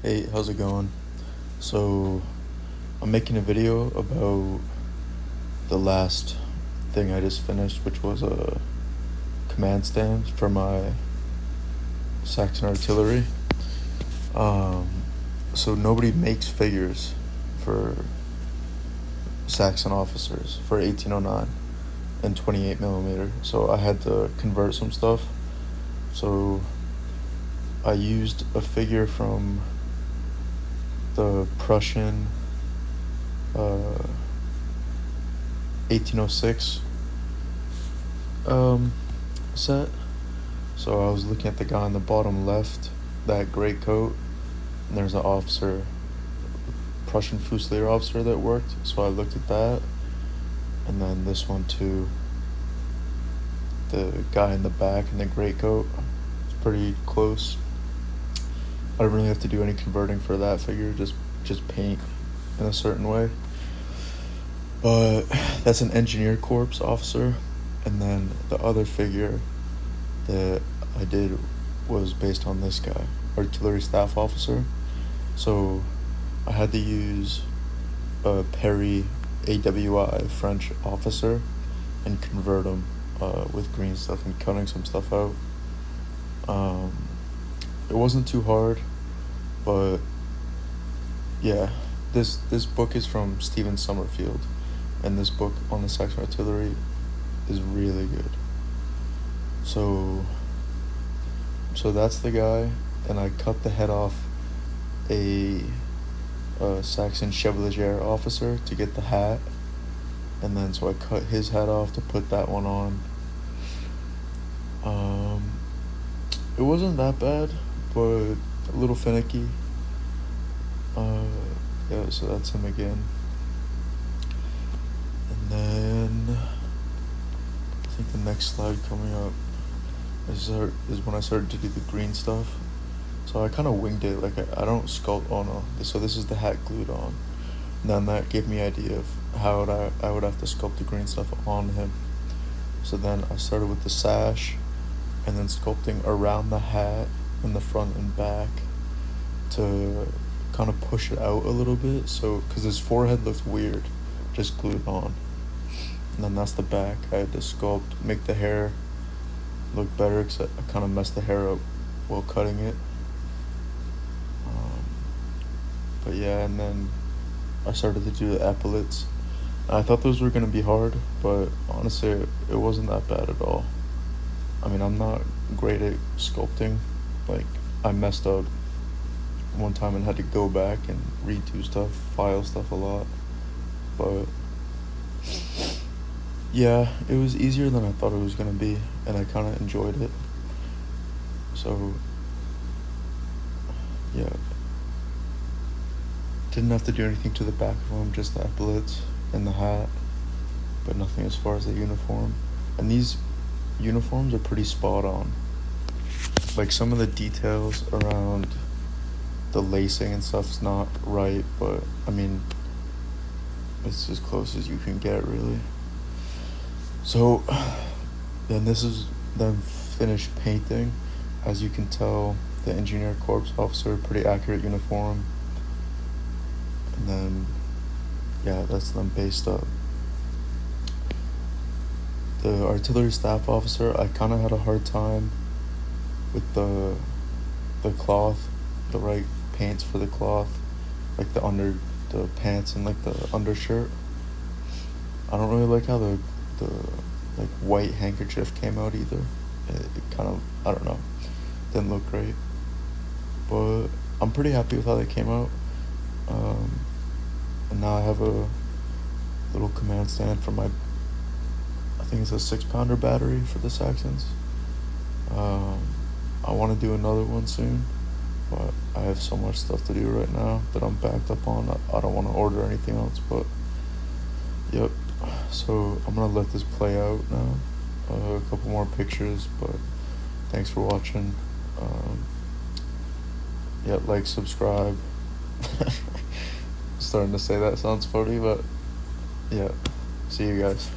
Hey, how's it going? So, I'm making a video about the last thing I just finished, which was a command stand for my Saxon artillery. Um, so nobody makes figures for Saxon officers for 1809 and 28 millimeter. So I had to convert some stuff. So I used a figure from the Prussian 1806 set. So I was looking at the guy on the bottom left, that great coat, and there's an officer, Prussian Fusilier officer that worked. So I looked at that, and then this one too. The guy in the back in the great coat, it's pretty close. I don't really have to do any converting for that figure, just paint in a certain way. But that's an engineer corps officer, and then the other figure that I did was based on this guy, artillery staff officer. So I had to use a Perry AWI French officer and convert him with green stuff and cutting some stuff out. It wasn't too hard, but yeah, this book is from Stephen Summerfield, and this book on the Saxon artillery is really good. So that's the guy, and I cut the head off a Saxon Chevalier officer to get the hat, and then so I cut his hat off to put that one on. It wasn't that bad, but a little finicky. Yeah, so that's him again. And then I think the next slide coming up is when I started to do the green stuff. So I kind of winged it, like I don't sculpt. Oh no, so this is the hat glued on. And then that gave me an idea of how I would have to sculpt the green stuff on him. So then I started with the sash, and then sculpting around the hat in the front and back to kind of push it out a little bit. So, because his forehead looked weird, just glued on. And then that's the back. I had to sculpt, make the hair look better, because I kind of messed the hair up while cutting it. But yeah, and then I started to do the epaulets. I thought those were going to be hard, but honestly, it wasn't that bad at all. I mean, I'm not great at sculpting. Like, I messed up one time and had to go back and redo stuff, file stuff a lot. But yeah, it was easier than I thought it was going to be, and I kind of enjoyed it. So yeah, didn't have to do anything to the back of them, just the epaulets and the hat, but nothing as far as the uniform. And these uniforms are pretty spot on. Like, some of the details around the lacing and stuff's not right, but I mean, it's as close as you can get, really. So then this is them finished painting. As you can tell, the engineer corps officer, pretty accurate uniform. And then yeah, that's them based up. The artillery staff officer, I kind of had a hard time with the cloth, the right paints for the cloth, like the pants and like the undershirt. I don't really like how the like white handkerchief came out either. It kind of, I don't know, didn't look great. But I'm pretty happy with how they came out. And now I have a little command stand for my, I think it's a 6-pounder battery for the Saxons. I want to do another one soon, but I have so much stuff to do right now that I'm backed up on. I don't want to order anything else, but yep. So I'm gonna let this play out now. A couple more pictures, but thanks for watching. Yeah, like, subscribe. Starting to say that sounds funny, but yeah. See you guys.